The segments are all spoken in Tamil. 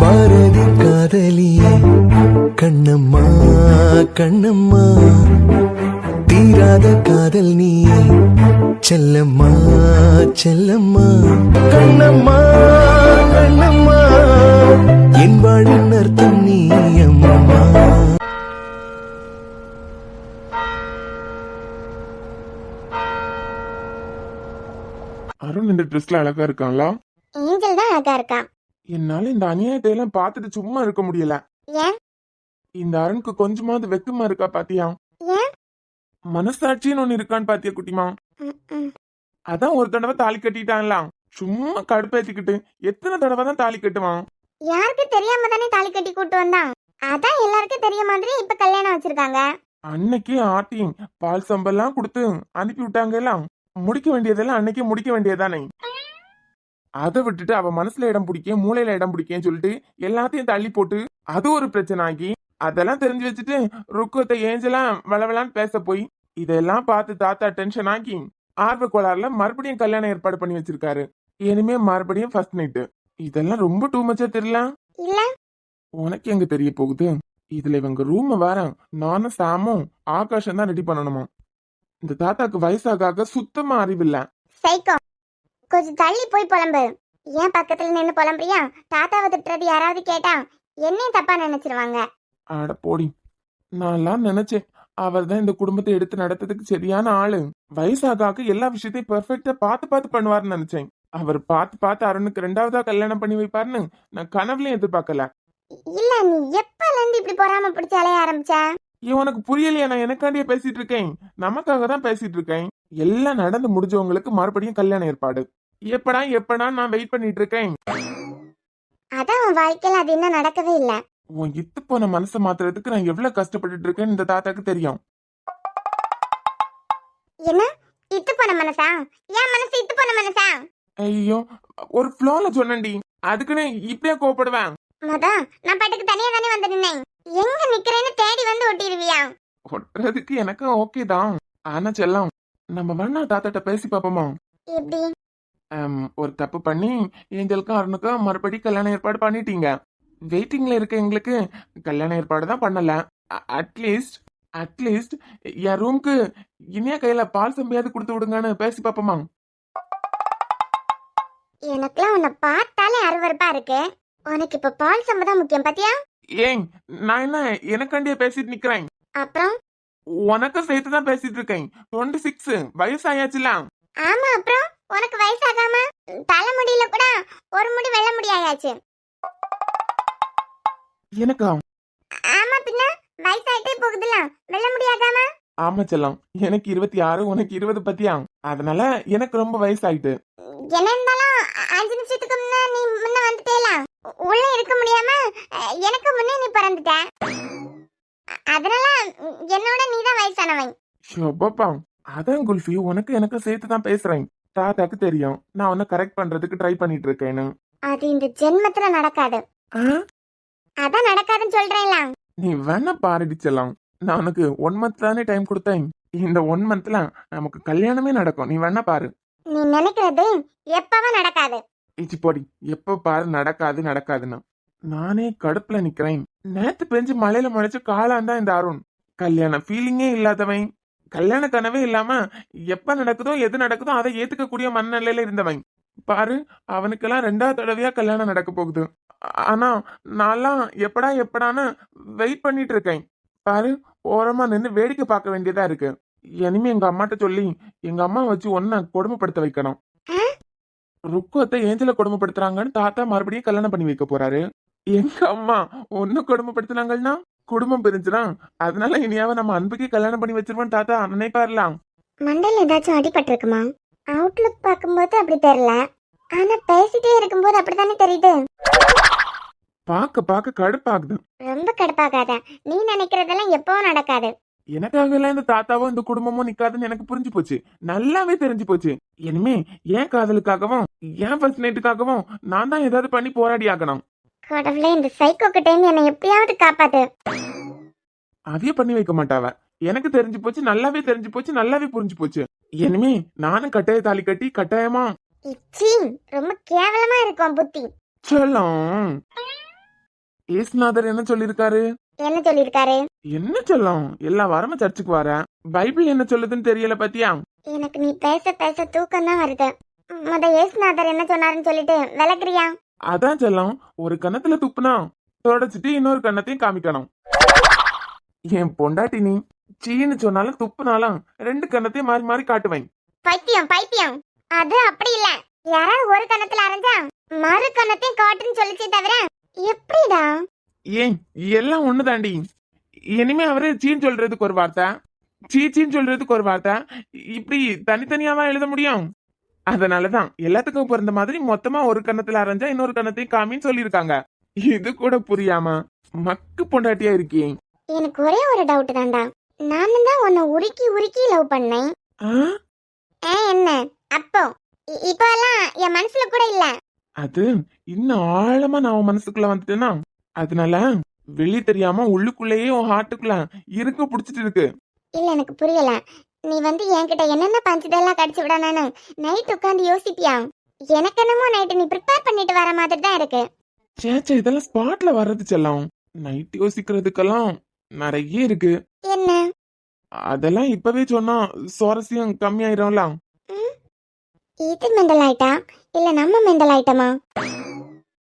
பாரதி காதலியே கண்ணம்மா கண்ணம்மா, தீராத காதல் நீயே செல்லம்மா செல்லம்மா. கண்ணம்மா கண்ணம்மா, என் வாழின் அர்த்தம் நீ அம்மா. அருண் இந்த ட்ரெஸ்ல அழகா இருக்காங்களா? ஏஞ்சல் தான் அழகா இருக்கான். என்னால இந்த அநியாயத்தை எல்லாம் பார்த்துட்டு சும்மா இருக்க முடியல. ஏன்? இந்த அருணுக்கு கொஞ்சமாவது வெக்கமா இருக்கா பாத்தியா? ஏன்? மனசாட்சின்னு ஒண்ணு இருக்கான்னு பாத்தியா குட்டிமா? அதான் ஒரு தடவை தாலி கட்டிட்டாங்களாம். சும்மா கடுப்பேத்திக்கிட்டு எத்தனை தடவை தான் தாலி கட்டுவான்? யாருக்கு தெரியாம தானே தாலி கட்டி கூட்டு வந்தான். அதான் எல்லாருக்கும் தெரிய மாதிரி இப்ப கல்யாணம் வச்சிருக்காங்க. அன்னைக்கே ஆட்டி பால் சம்பெல்லாம் கொடுத்து அனுப்பி விட்டாங்க எல்லாம். முடிக்க வேண்டியதெல்லாம் அன்னைக்கே முடிக்க வேண்டியதானே. அதை விட்டுட்டு அவ மனசுல இடம் பிடிக்க மூளையில இடம் பிடிக்கன்னு சொல்லிட்டு எல்லாத்தையும் தள்ளி போட்டு அது ஒரு பிரச்சனை ஆகி அதெல்லாம் தெரிஞ்சு வச்சுட்டு ருக்குவத்தை ஏஞ்செல்லாம் வளவலான்னு பேச போய் இதெல்லாம் பார்த்து தாத்தா டென்ஷன் ஆகி ஆர்வ கோளாறுல மறுபடியும் கல்யாணம் ஏற்பாடு பண்ணி வச்சிருக்காரு. இனிமே மறுபடியும் ஃபர்ஸ்ட் நைட்டு. இதெல்லாம் ரொம்ப டூ மச்சா தெரியல. இல்ல உனக்கு எங்க தெரிய போகுது? இதுல இவங்க ரூம் வேற நானும் சாமும் ஆகாஷம் தான் ரெடி பண்ணணுமா. இந்த தாத்தாக்கு வயசாக சுத்தமா அறிவில்ல. சைக்கோ, கொஞ்சம் தள்ளி போய் புலம்பு. ஏன் பக்கத்துல நின்னு புலம்புறியா? தாத்தாவை திட்டுறது யாராவது கேட்டா என்னையும் தப்பா நினைச்சிருவாங்க. அட போடி, நான்லாம் நினைச்சேன் அவர் தான் இந்த குடும்பத்தை எடுத்து நடத்துறதுக்கு சரியான ஆளு. வயசாக எல்லா விஷயத்தையும் பெர்ஃபெக்டா பார்த்து பார்த்து பண்ணுவாருன்னு நினைச்சேன். அவர் பார்த்து பார்த்து அருணுக்கு ரெண்டாவதா கல்யாணம் பண்ணி வைப்பாருன்னு நான் கனவுலயும் எதிர்பார்க்கல. இல்ல, நீ எப்பல இருந்து இப்படி பொறாம பிடிச்சு அலைய ஆரம்பிச்ச? உனக்கு புரியலையா? நான் எனக்காண்டியே பேசிட்டு இருக்கேன், நமக்காக தான் பேசிட்டு இருக்கேன். எல்லாம் நடந்து முடிஞ்சவங்களுக்கு மறுபடியும் கல்யாணம் ஏற்பாடு. எப்படா எப்படா நான் வெயிட் பண்ணிட்டு இருக்கேன். அதான் உன் வாழ்க்கையில அது இன்னும் நடக்கவே இல்ல. உன் இத்து போன மனசை மாத்துறதுக்கு நான் எவ்வளவு கஷ்டப்பட்டுட்டு இருக்கேன்னு இந்த தாத்தாக்கு தெரியும். என்ன இத்து போன மனசா? ஏன் மனசு இத்து போன மனசா? ஐயோ, ஒரு ஃப்ளோல சொன்னேன்டி, அதுக்குன்னு இப்படியே கோவப்படுவேன். மொதல் நான் பாட்டுக்கு தனியா தானே வந்து நின்னேன். எங்க நிக்கிறேன்னு தேடி வந்து ஒட்டிடுவியா? ஒட்டுறதுக்கு எனக்கு ஓகே தான். ஆனா செல்லம், நம்ம வேணா தாத்தாட்ட பேசி பாப்போமா? எப்படி? ஒரு தப்பு பண்ணி ஏஞ்சலுக்கும் அருணுக்கும் மறுபடி கல்யாண ஏற்பாடு பண்ணிட்டீங்க. வெயிட்டிங்ல இருக்க எங்களுக்கு கல்யாண ஏற்பாடு தான் பண்ணல. அட்லீஸ்ட் என் ரூம்க்கு இனியா கையில பால் சம்பியாவது கொடுத்து விடுங்கன்னு பேசி பாப்போமா? எனக்குலாம் உன்னை பார்த்தாலே அருவருப்பா இருக்கு. உனக்கு இப்ப பால் சம்பதான் முக்கியம் பாத்தியா? ஏன் நான் என்ன எனக்காண்டியே பேசிட்டு நிக்கிறேன்? அப்புறம் உனக்கும் சேர்த்து தான் பேசிட்டு இருக்கேன். 26 வயசாயாச்சுல. ஆமா, அப்புறம் உனக்கு வயசாகாம தலைமுடியில கூட ஒரு முடி வெள்ள முடியாயாச்சு. எனக்கா? ஆமா, பின்ன வயசாயிட்டே போகுதுல, வெள்ள முடியாகாம. ஆமா செல்லம், எனக்கு 26, உனக்கு 20 பத்தியா? அதனால எனக்கு ரொம்ப வயசாயிட்டு. என்ன இருந்தாலும் 5 நிமிஷத்துக்கு முன்ன நீ முன்ன வந்துட்டேல, உள்ள இருக்க முடியாம எனக்கு முன்னே நீ பிறந்துட்ட. அதனால என்னோட நீதான் வயசானவன். ஷோப்பா, அதான் குல்ஃபி, உனக்கு எனக்கு சேர்த்து தான் பேசுறேன். தாத்தாக்கு தெரியும் நான் உன்னை கரெக்ட் பண்றதுக்கு ட்ரை பண்ணிட்டு இருக்கேன்னு. அது இந்த ஜென்மத்துல நடக்காது. அதான் நடக்காதுன்னு சொல்றேன்ல. நீ வேணா பாருடி செல்லம், நான் உனக்கு 1 மந்த் தானே டைம் கொடுத்தேன். இந்த 1 மந்த்ல நமக்கு கல்யாணமே நடக்கும். நீ வேணா பாரு. நீ நினைக்கிறது எப்பவும் நடக்காது. இச்சி போடி, எப்ப பாரு நடக்காதுன்னு. நானே கடுப்புல நிக்கிறேன். நேத்து பெஞ்சு மழையில முளைச்சு காலான் தான் இந்த அருண். கல்யாண ஃபீலிங்கே இல்லாதவன், கல்யாண கனவே இல்லாம எப்ப நடக்குதோ எது நடக்குதோ அதை ஏத்துக்கக்கூடிய மனநிலையில இருந்தவன். பாரு, அவனுக்கெல்லாம் 2வது தடவையா கல்யாணம் நடக்க போகுது. ஆனா நான்லாம் எப்படான்னு வெயிட் பண்ணிட்டு இருக்கேன். பாரு, ஓரமா நின்று வேடிக்கை பார்க்க வேண்டியதா இருக்கு. இனிமே எங்க அம்மாட்ட சொல்லி எங்க அம்மா வச்சு ஒன்ன கொடுமைப்படுத்த வைக்கணும். ருக்குவத்தை ஏஞ்சல கொடுமைப்படுத்துறாங்கன்னு தாத்தா மறுபடியும் கல்யாணம் பண்ணி வைக்க போறாரு. எங்க அம்மா ஒன்னு கொடுமைப்படுத்தினாங்கன்னா குடும்பம் பிரிஞ்சுனா, அதனால இனியாவ நம்ம அன்புக்கே கல்யாணம் பண்ணி வச்சிருவோம் தாத்தா நினைப்பாருலாம். மண்டல ஏதாச்சும் அடிபட்டு இருக்குமா? அவுட்லுக் பார்க்கும்போது அப்படி தெரியல, ஆனா பேசிட்டே இருக்கும்போது அப்படித்தானே தெரியுது. பாக்க கடுப்பாகுது. ரொம்ப கடுப்பாகாத. நீ நினைக்கிறதெல்லாம் எப்பவும் நடக்காது. எனக்காக எல்லாம் இந்த தாத்தாவும் இந்த குடும்பமும் நிக்காதுன்னு எனக்கு புரிஞ்சு போச்சு, நல்லாவே தெரிஞ்சு போச்சு. இனிமே என் காதலுக்காகவும் என் ஃபர்ஸ்ட் நைட்டுக்காகவும் நான் தான் ஏதாவது பண்ணி போராடி ஆகணும். கடவுளே, இந்த சைக்கோ கிட்ட இருந்து என்னை எப்படியாவது காப்பாத்து. அதையே பண்ணி வைக்க மாட்டாவ. எனக்கு தெரிஞ்சு போச்சு, நல்லாவே தெரிஞ்சு போச்சு, நல்லாவே புரிஞ்சு போச்சு. இனிமே நானும் கட்டாய தாலி கட்டி கட்டாயமா. இச்சி, ரொம்ப கேவலமா இருக்கும் புத்தி. செல்லம், ஏசுநாதர் என்ன சொல்லிருக்காரு? என்ன சொல்லிருக்காரு? என்ன சொல்லும், எல்லா வாரமும் சர்ச்சுக்கு வரேன். பைபிள் என்ன சொல்லுதுன்னு தெரியல பாத்தியா? எனக்கு நீ பேச பேச தூக்கம் தான் வருது. முத ஏசுநாதர் என்ன சொன்னாருன்னு சொல்லிட்டு விளக்குறியா? அதான் சொல்லும், ஒரு கன்னத்துல துப்புனா தொடச்சிட்டு இன்னொரு கன்னத்தையும் காமிக்கணும். என் பொண்டாட்டி நீ சீன்னு சொன்னாலும் துப்புனாலும் ரெண்டு கன்னத்தையும் மாறி மாறி காட்டுவேன். பைத்தியம் பைத்தியம். அது அப்படி இல்ல. யாராவது ஒரு கன்னத்துல அரைஞ்சா மறு கன்னத்தையும் காட்டுன்னு சொல்லிச்சே தவிர எப்படிடா? ஏன் எல்லாம் ஒண்ணு தாண்டி. இனிமே அவரு சீன் சொல்றதுக்கு ஒரு வார்த்தை, சீச்சின்னு சொல்றதுக்கு ஒரு வார்த்தை, இப்படி தனித்தனியாவா எழுத முடியும்? அதனாலதான் எல்லாத்துக்கும் பிறந்த மாதிரி மொத்தமா ஒரு கன்னத்துல அரைஞ்சா இன்னொரு கன்னத்தையும் காமின்னு சொல்லியிருக்காங்க. இது கூட புரியாம மக்கு பொண்டாட்டியா இருக்கேன். எனக்கு ஒரே ஒரு டவுட் தான்டா. நானும் தான் உன்னை உருக்கி உருக்கி லவ் பண்ணேன். என்ன அப்போ இப்போ எல்லாம் என் மனசுல கூட இல்ல. அது இன்னும் ஆழமா நான் உன் மனசுக்குள்ள வந்துட்டேன்னா அதனால வெளியே தெரியாம உள்ளுக்குள்ளேயே உன் ஹார்ட்டுக்குள்ள இருக்க புடிச்சிட்டு இருக்கு. இல்ல எனக்கு புரியல. நீ வந்து என்கிட்ட என்னென்ன பஞ்சதெல்லாம் கடிச்சு விடணும்னு நைட் உட்காந்து யோசிப்பியா? எனக்கு என்னமோ நைட்டு நீ ப்ரிப்பேர் பண்ணிட்டு வர மாதிரி தான் இருக்கு. சேச்சா இதெல்லாம் ஸ்பாட்ல வர்றது செல்லம். நைட் யோசிக்கிறதுக்கெல்லாம் நிறைய இருக்கு. என்ன? அதெல்லாம் இப்பவே சொன்னா சுவாரஸ்யம் கம்மியாயிரும்ல. இது மெண்டல் ஆயிட்டா இல்ல நம்ம மெண்டல் ஆயிட்டமா?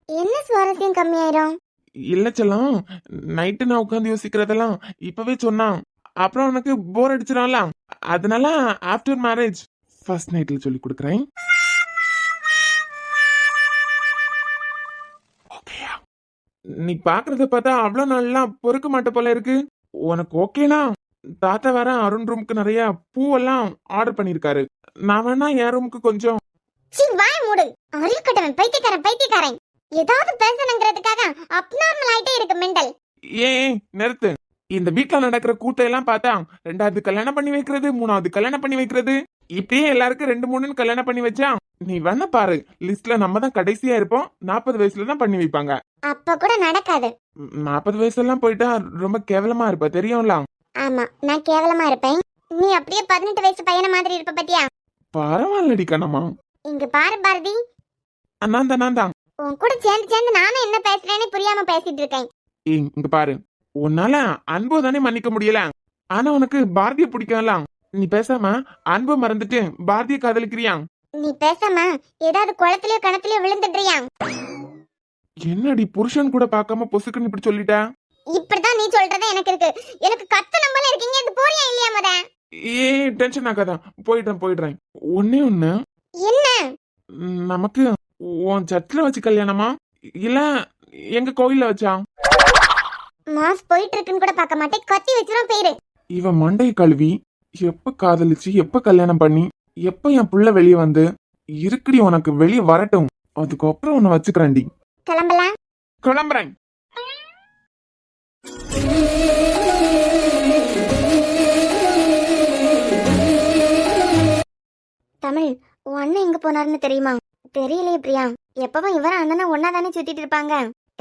என்ன சுவாரஸ்யம் கம்மியாயிரும்? இல்ல செல்லம், நைட்டு நான் உட்காந்து யோசிக்கிறதெல்லாம் இப்பவே சொன்னா அப்புறம் உனக்கு போர் அடிச்சிடும்ல. அதனால ஆஃப்டர் மேரேஜ் ஃபர்ஸ்ட் நைட்ல சொல்லி கொடுக்குறேன். ஓகேயா? நீ பாக்குறத பார்த்தா அவ்வளவு நல்லா பொறுக்க மாட்ட போல இருக்கு. உனக்கு ஓகேனா தாத்தா வேற அருண் ரூமுக்கு நிறைய பூவெல்லாம் ஆர்டர் பண்ணிருக்காரு. நான் வேணா என் ரூமுக்கு கொஞ்சம். சீ வாய் மூடு. அறிவுக்கட்டவன் பைத்தியக்காரன் பைத்தியக்காரன். ஏதாவது பேசணுங்கிறதுக்காக அப்நார்மல் ஆயிட்டே இருக்கு மெண்டல். ஏன் நிறுத்து. இந்த வீட்ல நடக்கிற கூத்தையெல்லாம் பார்த்தா ரெண்டாவது கல்யாணம் பண்ணி வைக்கிறது, மூணாவது கல்யாணம் பண்ணி வைக்கிறது, இப்படியே எல்லாருக்கும் 2 3 கல்யாணம் பண்ணி வச்சா நீ வேணா பாரு, லிஸ்ட்ல நம்ம தான் கடைசியா இருப்போம். 40 வயசுல தான் பண்ணி வைப்பாங்க. அப்ப கூட நடக்காது. 40 வயசுலாம் போயிட்டா ரொம்ப கேவலமா இருப்ப தெரியும்ல. ஆமா நான் கேவலமா இருப்பேன். நீ அப்படியே 18 வயசு பையன மாதிரி இருப்ப பத்தியா? பரவாயில்லடி கண்ணம்மா. இங்க பாரு பாரதி, நான் தான் உன் கூட சேர்ந்து சேர்ந்து நானும் என்ன பேசுறேன்னு புரியாம பேசிட்டு இருக்கேன். இங்க பாரு, உன்னால அன்பு தானே மன்னிக்க முடியல. ஆனா உனக்கு பாரதிய பிடிக்கல. நீ பேசாம அன்பு மறந்துட்டு பாரதிய காதலிக்கிறியா? நீ பேசாம ஏதாவது குளத்திலயோ கிணத்துலயோ விழுந்துடுறியா? என்னடி புருஷன் கூட பார்க்காம பொசுக்குன்னு இப்படி சொல்லிட்ட? இப்படிதான் நீ சொல்றதா எனக்கு இருக்கு. எனக்கு கத்த நம்பல இருக்கீங்க. இது போறியா இல்லையா முத? டென்ஷன் ஆகாதான். போயிடுறேன். ஒண்ணே ஒண்ணு. என்ன? நமக்கு உன் சர்ச்சில் வச்சு கல்யாணமா இல்ல எங்க கோயில்ல வச்சா? மாஸ் போயிட்டு இருக்குன்னு கூட பார்க்க மாட்டேன். கத்தி வச்சிரும் பேரு. இவன் மண்டை கழுவி எப்ப காதலிச்சு எப்ப கல்யாணம் பண்ணி எப்ப என் புள்ள வெளியே வந்து இருக்குடி, உனக்கு வெளியே வரட்டும், அதுக்கப்புறம் உன்னை வச்சுக்கிறேன்டி. கிளம்புறேன். தமிழ், உன் அண்ணன் எங்க போனாருன்னு தெரியுமா? தெரியலையே பிரியா. எப்பவும் இவர அண்ணனை ஒன்னா தானே சுத்திட்டு இருப்பாங்க.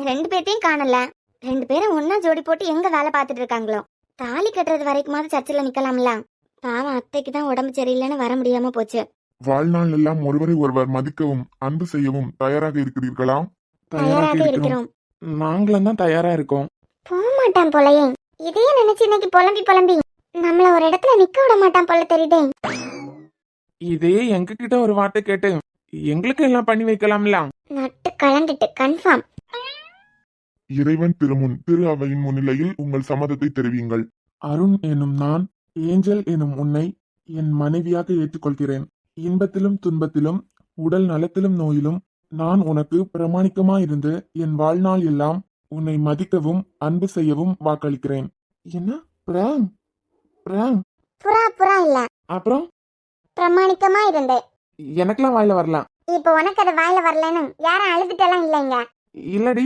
2 பேர்த்தையும் காணல. 2 பேரும் ஒன்னா ஜோடி போட்டு எங்க வேலை பார்த்துட்டு இருக்காங்களோ. தாலி கட்டுறது வரைக்குமாவது சர்ச்சில் நிக்கலாம்ல. பாவம் அத்தைக்கு தான் உடம்பு சரியில்லைன்னு வர முடியாம போச்சு. வாழ்நாள் எல்லாம் ஒருவரை ஒருவர் மதிக்கவும் அன்பு செய்யவும் தயாராக இருக்கிறீர்களா? தயாராக இருக்கிறோம். நாங்களும் தான் தயாரா இருக்கோம். போக மாட்டான் போலயே. இதையே நினைச்சு இன்னைக்கு புலம்பி நம்மள ஒரு இடத்துல நிக்க விட மாட்டான் போல தெரியுதே. இதே எங்க கிட்ட ஒரு வார்த்தை கேட்டு எங்களுக்கு எல்லாம் பண்ணி வைக்கலாம்ல. நட்டு கலந்துட்டு கன்ஃபார்ம். இறைவன் திருமுன் திரு அவையின் முன்னிலையில் உங்கள் சம்மதத்தை தெரிவியுங்கள். அருண் எனும் நான் ஏஞ்சல் எனும் உன்னை என் மனைவியாக ஏற்றுக்கொள்கிறேன். இன்பத்திலும் துன்பத்திலும் உடல் நலத்திலும் நோயிலும் நான் உனக்கு பிரமாணிக்கமாயிருந்து என் வாழ்நாள் எல்லாம் உன்னை மதிக்கவும் அன்பு செய்யவும் வாக்களிக்கிறேன். என்ன பிராங்? புறா இல்ல, அப்புறம் பிரமாணிக்கமா இருந்து. எனக்கெல்லாம் வாயில வரலாம். இப்போ உனக்கு அது வாயில வரலன்னு யாரும் அழுதுட்டெல்லாம் இல்லைங்க. இல்லடி,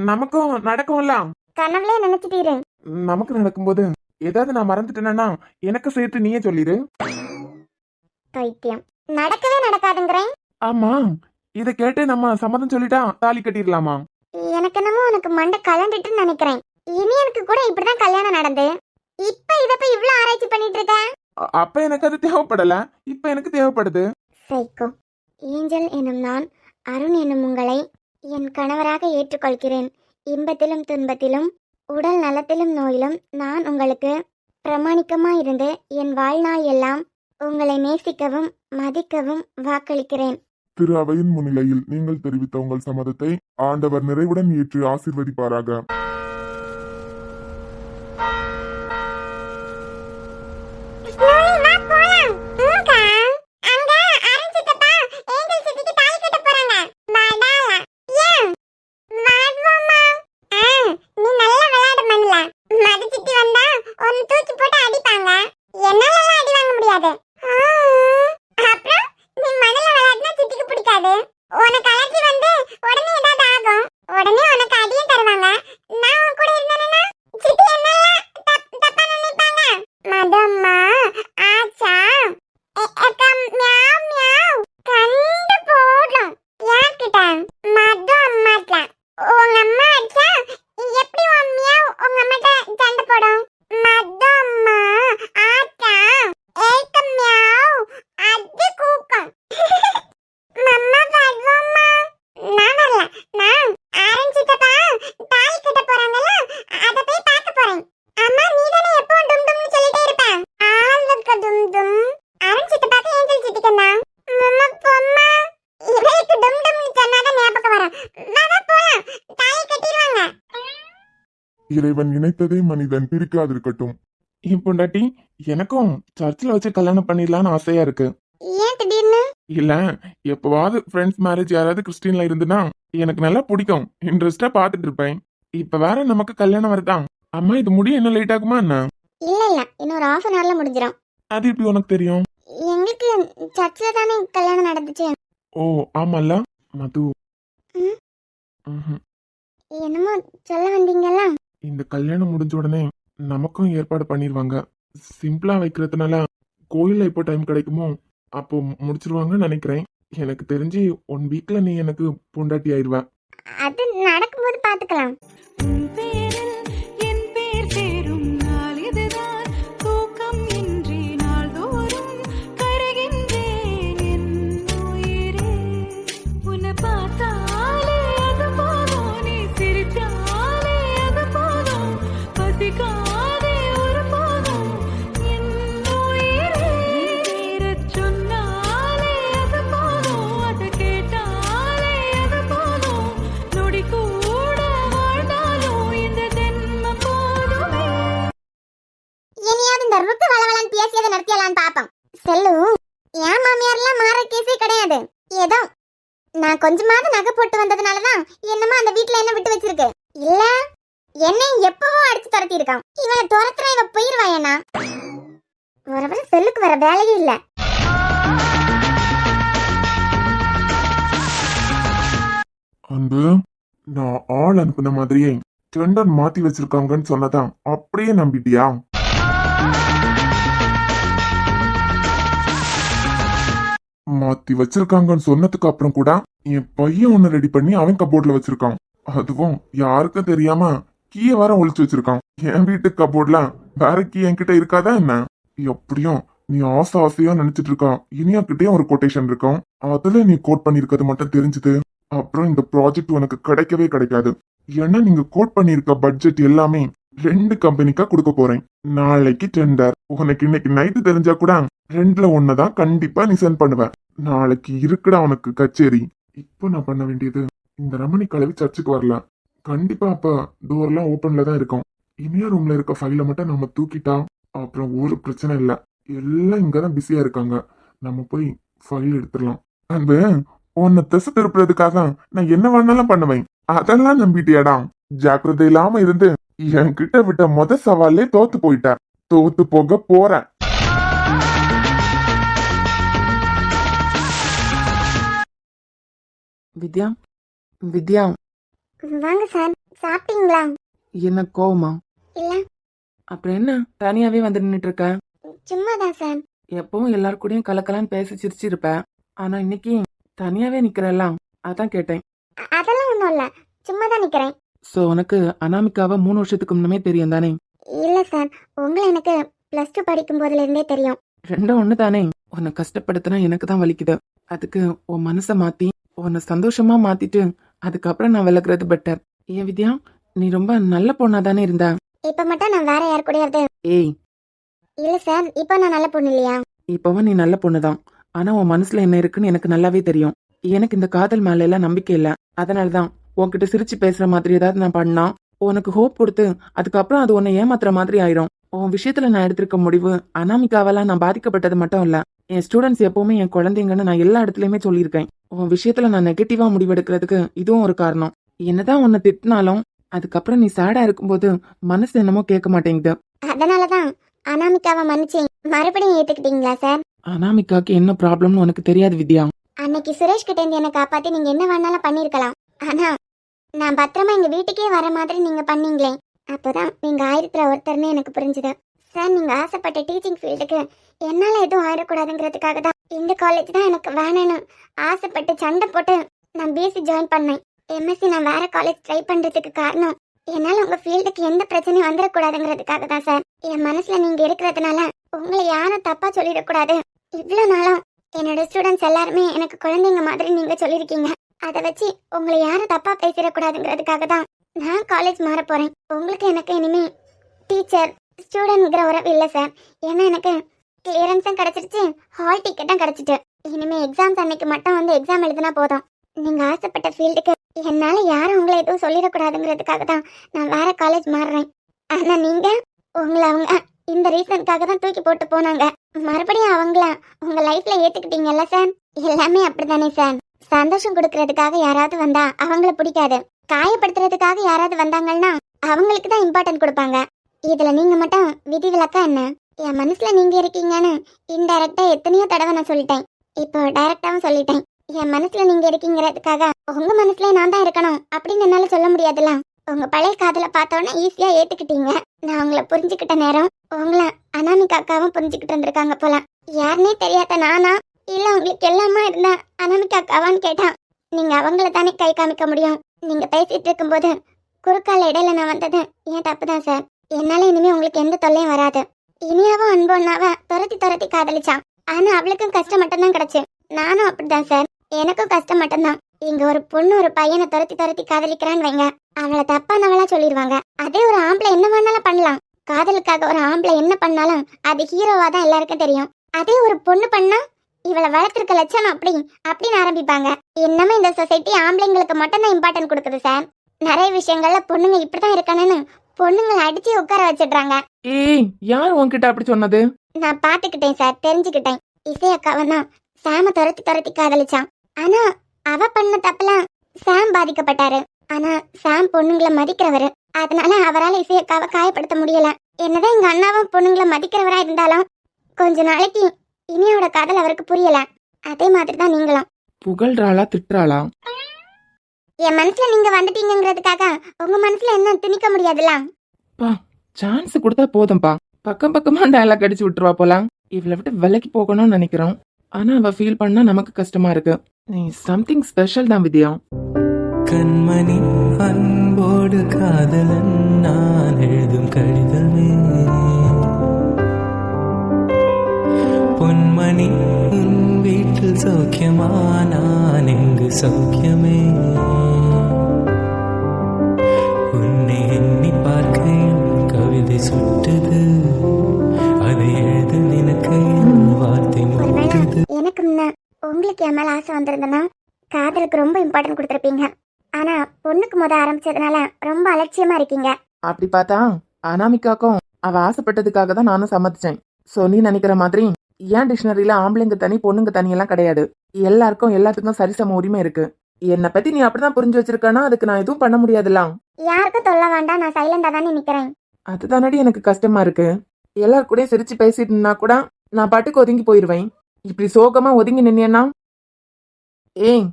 நமக்கும் நடக்கும்ல. கனவுலே நினைச்சிட்டீரு. நமக்கு நடக்கும்போது ஏதாவது நான் மறந்துட்டேன்னா எனக்கு சேர்த்து நீயே சொல்லிடு. பைத்தியம். நடக்கவே நடக்காதுங்கிறேன். ஆமா, இத கேட்டு நம்ம சம்மதம் சொல்லிட்டா தாலி கட்டிடலாமா? எனக்கு என்னமோ உனக்கு மண்டை கலந்துட்டு நினைக்கிறேன். இனி எனக்கு கூட இப்படிதான் கல்யாணம் நடந்து. இப்ப இத போய் இவ்ளோ ஆராய்ச்சி பண்ணிட்டு இருக்க. அப்ப எனக்கு அது தேவைப்படல, இப்ப எனக்கு தேவைப்படுது. சைக்கோ. ஏஞ்சல் எனும் நான் அருண் எனும் உங்களை என் கணவராக ஏற்றுக்கொள்கிறேன். இன்பத்திலும் துன்பத்திலும் உடல் நலத்திலும் நோயிலும் நான் உங்களுக்கு பிரமாணிக்கமா இருந்து என் வாழ்நாள் எல்லாம் உங்களை நேசிக்கவும் மதிக்கவும் வாக்களிக்கிறேன். திரு அவையின் முன்னிலையில் நீங்கள் தெரிவித்த உங்கள் சம்மதத்தை ஆண்டவர் நிறைவுடன் ஏற்று ஆசீர்வதிப்பாராக. இறைவன் இணைத்ததை மனிதன் பிரிக்காதிருக்கட்டும். என் பொண்டாட்டி எனக்கும் சர்ச்சில் வச்சு கல்யாணம் பண்ணிடலான்னு ஆசையா இருக்கு. ஏன் திடீர்னு? இல்ல எப்பவாவது ஃப்ரெண்ட்ஸ் மேரேஜ் யாராவது கிறிஸ்டின்ல இருந்துன்னா எனக்கு நல்லா பிடிக்கும், இன்ட்ரெஸ்டா பாத்துட்டு இருப்பேன். இப்ப வேற நமக்கு கல்யாணம் வருதான். அம்மா இது முடிய என்ன லேட் ஆகுமா என்ன? இல்ல இல்ல, இன்னொரு half an hourல முடிஞ்சிடும். அது எப்படி உனக்கு தெரியும்? எங்களுக்கு சர்ச்சில் தானே கல்யாணம் நடந்துச்சு. ஓ ஆமால மது. ம். ம்ஹும். என்னமோ சொல்ல வந்தீங்கல்ல? இந்த கல்யாணம் முடிஞ்ச உடனே நமக்கும் ஏற்பாடு பண்ணிடுவாங்க. சிம்பிளா வைக்கிறதுனால கோயில்ல எப்போ டைம் கிடைக்குமோ அப்போ முடிச்சிருவாங்கன்னு நினைக்கிறேன். எனக்கு தெரிஞ்சு 1 வீக்ல நீ எனக்கு பொண்டாட்டி ஆயிடுவ. அது நடக்கும்போது பாத்துக்கலாம். உன் பேரில் என் பேர் சேரும் நாள் இதுதான். தூக்கம் இன்றி நாள்தோறும் கருகின்றேன் என் உயிரே. உன்னை பார்த்தாலே அது போதும், நீ சிரித்தாலே அது போதும், பசிக்காதே ஒரு போதும் என் உயிரே. பேரச் சொன்னாலே அது போதும், அதை கேட்டாலே அது போதும், நொடி கூட வாழ்ந்தாலும் இந்த ஜென்மம் போதுமே. இனியாவது இந்த ருக்கு வளவலன்னு பேசியதை நிறுத்தியலான்னு பாப்போம். செல்லு, என் மாமியார்லாம் மாற கேஸே கிடையாது. ஏதோ நான் கொஞ்சமாவது நகை போட்டு வந்ததுனாலதான் என்னமோ அந்த வீட்டுல என்ன விட்டு வச்சிருக்கு. இல்ல என்னை எப்பவோ அடிச்சு துரத்தி இருக்கான். இவனை துரத்துற இவ போயிருவாயனா? வர செல்லுக்கு வர வேலையே இல்ல. அன்பு, நான் ஆள் அனுப்புன மாதிரியே டெண்டர் மாத்தி வச்சிருக்காங்கன்னு சொன்னதான் அப்படியே நம்பிட்டியா? மாத்தி வச்சிருக்காங்கன்னு சொன்னதுக்கு அப்புறம் கூட என் பையன் ஒன்னு ரெடி பண்ணி அவன் கபோர்ட்ல வச்சிருக்கான். அதுவும் யாருக்கும் தெரியாம கீயை வர ஒளிச்சு வச்சிருக்கான். என் வீட்டு கபோர்ட்ல வேற கீ என்கிட்ட இருக்காதா என்ன? எப்படியும் நீ ஆசையா நினைச்சிட்டு இருக்கா. இனியா கிட்டயும் ஒரு கொட்டேஷன் இருக்கும், அதுல நீ கோட் பண்ணிருக்கிறது மட்டும் தெரிஞ்சுது. அப்புறம் இந்த ப்ராஜெக்ட் உனக்கு கிடைக்கவே கிடைக்காது. ஏன்னா நீங்க கோட் பண்ணிருக்க பட்ஜெட் எல்லாமே 2 கம்பெனிக்கா கொடுக்க போறேன். நாளைக்கு டெண்டர். உனக்கு இன்னைக்கு நைட்டு தெரிஞ்சா கூட 2ல 1 தான் கண்டிப்பா நீ சென்ட் பண்ணுவ. நாளைக்கு இருக்குடா உனக்கு கச்சேரி. இப்போ நான் பண்ண வேண்டியது, இந்த ரமணி கலவி சர்ச்சுக்கு வரல. கண்டிப்பா அப்ப டோர்லாம் ஓப்பன்ல தான் இருக்கும். இனியா ரூம்ல இருக்க ஃபைலை மட்டும் நம்ம தூக்கிட்டா அப்புறம் ஒரு பிரச்சனை இல்ல. எல்லாம் இங்கதான் பிஸியா இருக்காங்க. நம்ம போய் ஃபைல் எடுத்துடலாம். அன்பு, உன்னை திசை திருப்புறதுக்காக நான் என்ன வேணாலும் பண்ணுவேன். அதெல்லாம் நம்பிட்டியாடா? ஜாக்கிரதை இல்லாம இருந்து என்கிட்ட விட்ட சவாலே தோத்து போயிட்ட. தோத்து போக போற. வித்யா, வித்யா, வாங்க சார், சாப்பிட்டீங்களா? என்ன கோவமா? இல்ல, அப்புறம் என்ன தனியாவே வந்து நின்னுட்டு இருக்க? சும்மாதான் சார். எப்பவும் எல்லார் கூடயும் கலக்கலான்னு பேசி சிரிச்சிருப்ப, ஆனா இன்னைக்கு தனியாவே நிக்கிறெல்லாம், அதான் கேட்டேன். அதெல்லாம் ஒண்ணும் இல்ல, சும்மாதான் நிக்கிறேன். சோ உனக்கு அனாமிகாவை 3 வருஷத்துக்கு முன்னமே தெரியும் தானே? இல்ல சார், உங்களை எனக்கு +2 படிக்கும் போதுல இருந்தே தெரியும். ரெண்டும் ஒண்ணு தானே. உன்னை கஷ்டப்படுத்தினா எனக்கு தான் வலிக்குது. அதுக்கு உன் மனசை மாத்தி உன்னை சந்தோஷமா மாத்திட்டு அதுக்கப்புறம் நான் விலகுறது பெட்டர். ஏன் வித்யா, நீ ரொம்ப நல்ல பொண்ணா தானே இருந்த. இப்ப மட்டும் நான் வேற யார் கூடயாவது? ஏய், இல்ல சார், இப்ப நான் நல்ல பொண்ணு இல்லையா? இப்பவும் நீ நல்ல பொண்ணுதான். ஆனா உன் மனசுல என்ன இருக்குன்னு எனக்கு நல்லாவே தெரியும். எனக்கு இந்த காதல் மேல எல்லாம் நம்பிக்கை இல்ல. அதனாலதான் உன்கிட்ட சிரிச்சு பேசுற மாதிரி ஏதாவது நான் பண்ணா உனக்கு ஹோப் கொடுத்து அதுக்கப்புறம் அது உன்னை ஏமாத்துற மாதிரி ஆயிரும். உன் விஷயத்துல நான் எடுத்திருக்க முடிவு அனாமிகாவெல்லாம் நான் பாதிக்கப்பட்டது மட்டும் இல்ல. என் ஸ்டூடெண்ட்ஸ் எப்பவுமே என் குழந்தைங்கன்னு நான் எல்லா இடத்துலயுமே சொல்லியிருக்கேன். உன் விஷயத்துல நான் நெகட்டிவா முடிவெடுக்கிறதுக்கு இதுவும் ஒரு காரணம். என்னதான் உன்னை திட்டினாலும் அதுக்கப்புறம் நீ சேடா இருக்கும்போது மனசு என்னமோ கேட்க மாட்டேங்குது. அதனாலதான் அனாமிகாவை மன்னிச்சு மறுபடியும் ஏத்துக்கிட்டீங்களா சார்? அனாமிகாக்கு என்ன ப்ராப்ளம்னு உனக்கு தெரியாது வித்யா. அன்னைக்கு சுரேஷ் கிட்ட இருந்து என்ன காப்பாத்தி நீங்க என்ன வேணாலும் பண்ணிருக்கலாம். ஆனா நான் பத்திரமா எங்க வீட்டுக்கே வர மாதிரி நீங்க பண்ணீங்களே, அப்பதான் நீங்க 1000ல் ஒருத்தர்னு எனக்கு புரிஞ்சுது. சார், நீங்க ஆசைப்பட்ட டீச்சிங் ஃபீல்டுக்கு என்னால எதுவும் ஆயிடக்கூடாதுங்கிறதுக்காக தான் இந்த காலேஜ் தான் எனக்கு வேணும்னு ஆசைப்பட்டு சண்டை போட்டு நான் பிஎஸ்சி ஜாயின் பண்ணேன். எம்எஸ்சி நான் வேற காலேஜ் ட்ரை பண்றதுக்கு காரணம் என்னால உங்க ஃபீல்டுக்கு எந்த பிரச்சனையும் வந்துடக்கூடாதுங்கிறதுக்காக தான் சார். என் மனசுல நீங்க இருக்கிறதுனால உங்களை யாரும் தப்பா சொல்லிடக்கூடாது. இவ்வளவு நாளும் என்னோட ஸ்டூடெண்ட்ஸ் எல்லாருமே எனக்கு குழந்தைங்க மாதிரி நீங்க சொல்லியிருக்கீங்க. அதை வச்சு உங்களை யாரும் தப்பா பேசிடக்கூடாதுங்கிறதுக்காக தான் நான் காலேஜ் மாற போறேன். உங்களுக்கு எனக்கு இனிமே டீச்சர் ஸ்டூடெண்ட்ங்கிற உறவு இல்லை சார். ஏன்னா எனக்கு கிளியரன்ஸும் கிடைச்சிருச்சு, ஹால் டிக்கெட்டும் கிடைச்சிட்டு. இனிமே எக்ஸாம்ஸ் அன்னைக்கு மட்டும் வந்து எக்ஸாம் எழுதினா போதும். நீங்க ஆசைப்பட்ட ஃபீல்டுக்கு என்னால யாரும் உங்களை எதுவும் சொல்லிடக்கூடாதுங்கிறதுக்காக தான் நான் வேற காலேஜ் மாறுறேன். ஆனா நீங்க உங்களை அவங்க இந்த ரீசனுக்காக தான் தூக்கி போட்டு போனாங்க. மறுபடியும் அவங்கள உங்க லைஃப்ல ஏத்துக்கிட்டீங்கல்ல சார்? எல்லாமே அப்படித்தானே சார். சந்தோஷம் கொடுக்கறதுக்காக யாராவது வந்தா அவங்கள பிடிக்காது, காயப்படுத்துறதுக்காக யாராவது வந்தாங்கன்னா அவங்களுக்கு தான் இம்பார்ட்டன்ட் கொடுப்பாங்க. இதுல நீங்க மட்டும் விதிவிலக்கா என்ன? என் மனசுல நீங்க இருக்கீங்கன்னு இன்டைரக்டா எத்தனையோ தடவை நான் சொல்லிட்டேன். இப்போ டைரக்டாவும் சொல்லிட்டேன். என் மனசுல நீங்க இருக்கீங்கிறதுக்காக உங்க மனசுல நான் தான் இருக்கணும் அப்படின்னு என்னால சொல்ல முடியாதுல்ல. உங்க பழைய காதல பார்த்தோன்னே ஈஸியா ஏத்துக்கிட்டீங்க. நான் உங்களை புரிஞ்சுக்கிட்ட நேரம் உங்களை அனாமிகா அக்காவும் புரிஞ்சுக்கிட்டு இருந்திருக்காங்க போல. யாருன்னே தெரியாத நானா இல்ல உங்களுக்கு எல்லாமா இருந்தா அனாமிகா அக்காவான்னு கேட்டா நீங்க அவங்கள தானே கை காமிக்க முடியும். நீங்க பேசிட்டு இருக்கும்போது குறுக்கால இடையில நான் வந்தது ஏன் தப்புதான் சார். என்னால இனிமே உங்களுக்கு எந்த தொல்லையும் வராது. இனியாவும் அன்பொன்னாவ துரத்தி காதலிச்சான். ஆனா அவளுக்கும் கஷ்டம் மட்டும்தான் கிடைச்சு. நானும் அப்படிதான் சார், எனக்கும் கஷ்டம் மட்டும்தான். இங்க ஒரு பொண்ணு ஒரு பையனை துரத்தி காதலிக்கிறான்னு வைங்க, அவளை தப்பானவளா சொல்லிடுவாங்க. அதே ஒரு ஆம்பளை என்ன வேணாலும் பண்ணலாம். காதலுக்காக ஒரு ஆம்பளை என்ன பண்ணாலும் அது ஹீரோவா தான் எல்லாருக்கும் தெரியும். அதே ஒரு பொண்ணு பண்ணா இவளை வளர்த்திருக்க லட்சணம் அப்படின்னு ஆரம்பிப்பாங்க. என்னமே இந்த சொசைட்டி ஆம்பளைங்களுக்கு மட்டும் தான் இம்பார்ட்டன்ட் கொடுக்குது சார். நிறைய விஷயங்கள்ல பொண்ணுங்க இப்படிதான் இருக்கணும்னு பொண்ணுங்களை அடிச்சு உட்கார வச்சிடுறாங்க. ஏய், யார் உன்கிட்ட அப்படி சொன்னது? நான் பாத்துக்கிட்டேன் சார், தெரிஞ்சுக்கிட்டேன். இசை அக்காவன் தான் சாம துரத்தி காதலிச்சான். ஆனா அவ பண்ண தப்பெல்லாம் சாம் பாதிக்கப்பட்டாரு. ஆனா சாம் பொண்ணுங்களை மதிக்கிறவரு. அதனால அவரால் இசை அக்காவை காயப்படுத்த முடியல. என்னதான் எங்க அண்ணாவும் பொண்ணுங்களை மதிக்கிறவரா இருந்தாலும் கொஞ்ச நாளைக்கு இனியோட காதல் அவருக்கு புரியல. அதே மாதிரி தான் நீங்களும். புகழ்றாளா திட்டுறாளா? என் மனசுல நீங்க வந்துட்டீங்கிறதுக்காக உங்க மனசுல என்ன திணிக்க முடியாதுல்ல. சான்ஸ் கொடுத்தா போதும்பா. பக்கமா டயலாக் அடிச்சு விட்டுருவா போலாம். இவளை விட்டு விலைக்கு போகணும்னு நினைக்கிறோம். ஆனா அவ ஃபீல் பண்ணா நமக்கு கஷ்டமா இருக்கு. நீ சம்திங் ஸ்பெஷல் தான் வித்யா. கண்மணி அன்போடு காதலன் நான் எழுதும் கடிதமே, பொன்மணி உன் வீட்டில் சௌக்கியமா நான் எங்கு சௌக்கியமே, உன்னை எண்ணி பார்க்கையில் கவிதை சுட்டுது, அதை எழுத நினைக்க வார்த்தை முட்டுது. எனக்கு முன்ன உங்களுக்கு என் மேல ஆசை வந்திருந்தனா காதலுக்கு ரொம்ப இம்பார்ட்டன்ட் கொடுத்துருப்பீங்க. ஆனா பொண்ணுக்கு ஆரம்பிச்சதுனால ரொம்ப அலட்சியமா இருக்கீங்க. அப்படி பார்த்தா அனாமிகாக்கும் அவ ஆசைப்பட்டதுக்காக தான் நானும் சம்மதிச்சேன். சோ நீ நினைக்கிற மாதிரி ஏன் டிக்ஷனரியில ஆம்பளைங்க தனி பொண்ணுங்க தனி எல்லாம் கிடையாது. எல்லாருக்கும் எல்லாத்துக்கும் சரிசம உரிமை இருக்கு. என்னை பத்தி நீ அப்படிதான் புரிஞ்சு வச்சிருக்கனா அதுக்கு நான் எதுவும் பண்ண முடியாதுலாம். யாருக்கும் சொல்ல வேண்டாம், நான் சைலண்டா தானே நிக்கிறேன். அதுதானடி எனக்கு கஷ்டமா இருக்கு. எல்லாரு கூட சிரிச்சு பேசிட்டு இருந்தா கூட நான் பாட்டுக்கு ஒதுங்கி போயிருவேன். இப்படி சோகமா ஒதுங்கி நின்னா ஏய்,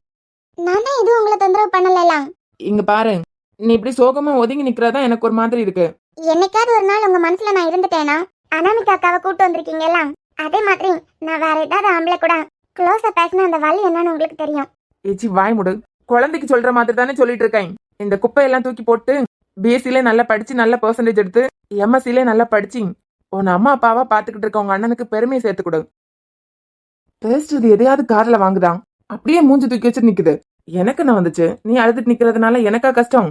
நான் தான் எதுவும் உங்களை தொந்தரவு பண்ணலாம். இங்க பாரு, நீ இப்படி சோகமா ஒதுங்கி நிக்கிறதா எனக்கு ஒரு மாதிரி இருக்கு. என்னைக்காவது ஒரு நாள் உங்க மனசுல நான் இருந்துட்டேனா அனாமிகா அக்காவை கூட்டு வந்திருக்கீங்கல்ல, அதே மாதிரி நான் வேற ஏதாவது ஆம்பளை கூட க்ளோஸா பேசின அந்த வழி என்னன்னு உங்களுக்கு தெரியும். ஏச்சி வாய் முடு. குழந்தைக்கு சொல்ற மாதிரி தானே சொல்லிட்டு இருக்கேன். இந்த குப்பையெல்லாம் தூக்கி போட்டு பிஎஸ்சிலே நல்லா படிச்சு நல்ல பெர்சன்டேஜ் எடுத்து எம்எஸ்சிலே நல்லா படிச்சு உன் அம்மா அப்பாவா பாத்துக்கிட்டு இருக்க உங்க அண்ணனுக்கு பெருமையை சேர்த்து கொடு. பேசுறது எதையாவது கார்ல வாங்குதான் அப்படியே மூஞ்சி தூக்கி வச்சுட்டு நிக்குது. எனக்கு நான் வந்துச்சு, நீ அழுதுட்டு நிக்கிறதுனால எனக்கா கஷ்டம்?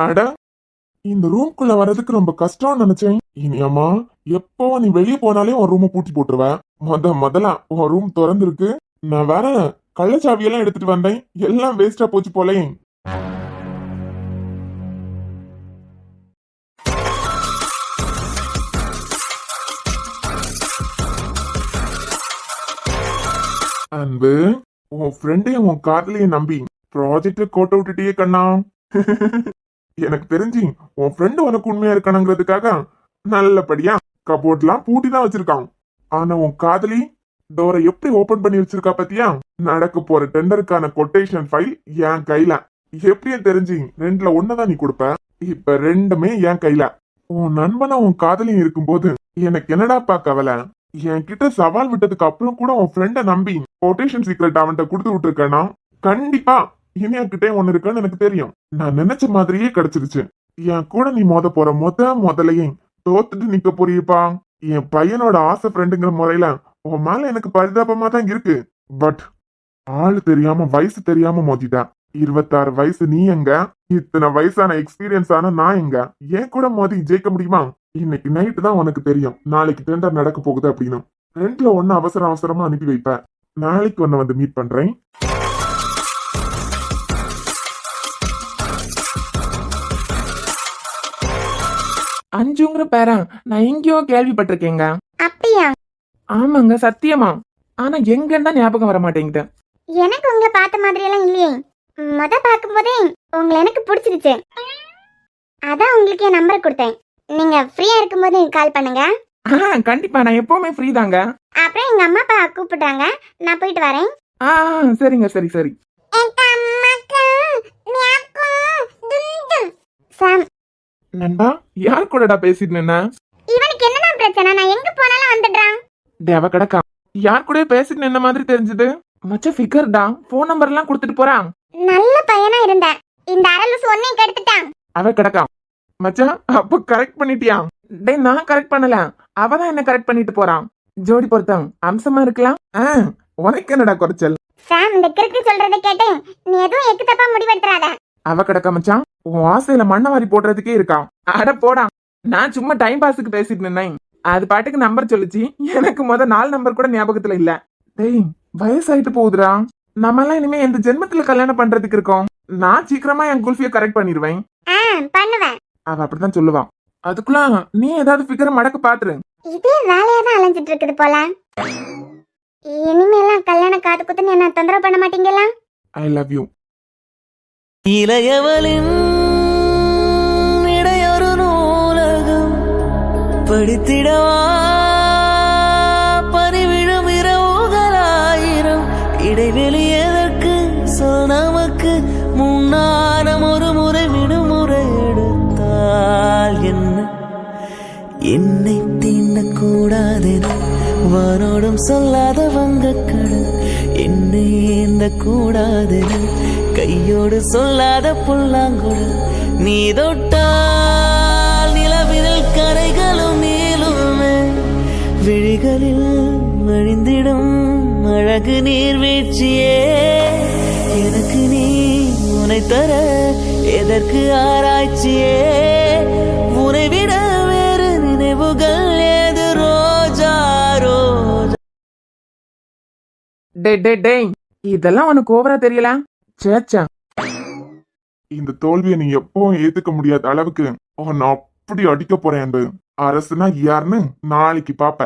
அட, இந்த ரூம்குள்ள வர்றதுக்கு ரொம்ப கஷ்டம்னு நினைச்சேன். இனியம்மா, எப்போ நீ வெளியே போனாலே உன் ரூமை பூட்டி போட்டுருவ. முதல்ல உன் ரூம் திறந்துருக்கு. நான் வேற கள்ளச்சாவியெல்லாம் எடுத்துட்டு வந்தேன். எல்லாம் வேஸ்டா போச்சு போலே. அன்பு, உன் ஃப்ரெண்டையும் உன் காதலையும் நம்பி ப்ராஜெக்ட கோட்டை விட்டுட்டியே கண்ணா. எனக்கு தெரிஞ்சு உன் ஃப்ரெண்டு உனக்கு உண்மையா இருக்கானுங்கிறதுக்காக நல்லபடியா கபோர்ட்லாம் பூட்டி தான் வச்சிருக்கான். ஆனா உன் காதலி டோரை எப்படி ஓபன் பண்ணி வச்சிருக்கா பத்தியா? நடக்க போற டெண்டருக்கான கொட்டேஷன் ஃபைல் என் கையில. எப்படியும் தெரிஞ்சு ரெண்டுல ஒன்னதான் நீ கொடுப்ப. இப்ப ரெண்டுமே என் கையில. உன் நண்பனா உன் காதலியும் இருக்கும்போது எனக்கு என்னடாப்பா கவலை? என்கிட்ட சவால் விட்டதுக்கு அப்புறம் கூட உன் ஃப்ரெண்ட நம்பி கொட்டேஷன் சீக்ரெட் அவன்கிட்ட கொடுத்து விட்டுருக்கேன்னா கண்டிப்பா இனியாக்கிட்டே ஒண்ணு இருக்குன்னு எனக்கு தெரியும். நான் நினைச்ச மாதிரியே கிடைச்சிருச்சு. என் கூட நீ போற முதலையே தோத்துட்டு நிக்க போறியப்பா. என் பையனோட ஆசை ஃப்ரெண்டுங்கிற முறையில உன் மேல எனக்கு பரிதாபமா தான் இருக்கு. பட் ஆளு தெரியாம வயசு தெரியாம மோதிட்டா. 26 வயசு நீ எங்க? இத்தனை வயசான எக்ஸ்பீரியன்ஸ் ஆன நான் எங்க? ஏன் கூட மோதி ஜெயிக்க முடியுமா? இன்னைக்கு நைட்டு தான் உனக்கு தெரியும் நாளைக்கு டெண்டர் நடக்க போகுது அப்படின்னு. ரெண்டுல ஒன்னு அவசரமா அனுப்பி வைப்ப. நாளைக்கு ஒன்னு வந்து மீட் பண்றேன். அஞ்சுங்கிற பேரா நான் எங்கேயோ கேள்விப்பட்டிருக்கேங்க. அப்படியா? ஆமாங்க, சத்தியமா. ஆனா எங்கன்னு தான் ஞாபகம் வர மாட்டேங்குது. எனக்கு உங்களை பார்த்த மாதிரி எல்லாம் இல்லையே. பார்க்கும்போதே உங்களை எனக்கு பிடிச்சிருச்சு. அதான் உங்களுக்கு என் நம்பர் கொடுத்தேன். நீங்க ஃப்ரீயா இருக்கும்போது கால் பண்ணுங்க. கண்டிப்பா, நான் எப்பவுமே ஃப்ரீ தாங்க. அப்புறம் எங்க அம்மா அப்பா கூப்பிடுறாங்க, நான் போயிட்டு வரேன். சரிங்க, சரி சரி. சாம், நண்பா, யார் கூடடா பேசிட்டு நின்ன? இவனுக்கு என்னதான் பிரச்சனை? நான் எங்க போனாலும் வந்துடுறான். தேவ கடக்கா, யார் கூட பேசிட்டு நின்ன மாதிரி தெரிஞ்சது? மச்ச ஃபிகர்டா, போன் நம்பர் எல்லாம் கொடுத்துட்டு போறான். நல்ல பையனா இருந்தேன். இந்த அரலூஸ் ஒன்னையும் கெடுத்துட்டான். அவ கடக்கா. மச்சான், அப்ப கரெக்ட் பண்ணிட்டியா? டேய், நான் கரெக்ட் பண்ணல, அவதான் என்ன கரெக்ட் பண்ணிட்டு போறான். ஜோடி பொருத்தம் அம்சமா இருக்கலாம். உனக்கு என்னடா குறைச்சல்? சாம், இந்த கிறுக்கு சொல்றதை கேட்டு நீ எதுவும் எக்கு தப்பா முடிவெடுத்துறாத. அவ கடக்கா மச்சான், உன் ஆசையில மண்ணவாரி போடுறதுக்கே இருக்கான். அட போடா, நான் சும்மா டைம் பாஸுக்கு பேசிட்டு நின்னேன். அது பாட்டுக்கு நம்பர் சொல்லுச்சு. எனக்கு 4 நம்பர் கூட ஞாபகத்துல இல்ல. டேய், வயசாயிட்டு போகுதுடா. நம்ம எல்லாம் இனிமே எந்த ஜென்மத்துல கல்யாணம் பண்றதுக்கு இருக்கோம். நான் சீக்கிரமா என் குல்ஃபிய கரெக்ட் பண்ணிடுவேன். பண்ணுவேன். அவ அப்படித்தான் சொல்லுவான். அதுக்குள்ள நீ ஏதாவது ஃபிகர் மடக்கு பாத்துரு. இதே வேலையா தான் அலைஞ்சிட்டு இருக்குது போல. இனிமேலாம் கல்யாண காது குத்துன்னு என்ன தொந்தரவு பண்ண மாட்டீங்களா? I love you. இளையவளின் இடையொரு நூலகம் படித்திடவா பறிவிழும் இரவுகளாயிரம் இடைவெளி எதற்கு சொல் நமக்கு முன்னானம் ஒரு முறை விடுமுறை எடுத்தால் என்ன என்னை தீண்டக்கூடாதென வானோடும் சொல்லாத வங்கக்கடல் என்னை ஏந்த கூடாதென கையோடு சொல்லாத புல்லாங்குழல் நீ தொட்டால் நிலவினில் கரைகளும் நீளுமே விழிகளில் வழிந்திடும் அழகு நீர்வீழ்ச்சியே எனக்கு நீ உன்னை தர எதற்கு ஆராய்ச்சியே உன்னை விட வேறு நினைவுகள் ஏது ரோஜா ரோஜா. டே, இதெல்லாம் உனக்கு ஓவரா தெரியல? சேச்சா, இந்த தோல்வியை நீ எப்பவும் ஏத்துக்க முடியாத அளவுக்கு நான் அப்படி அடிக்க போறேன். அரசுனா யாருன்னு நாளைக்கு பாப்ப.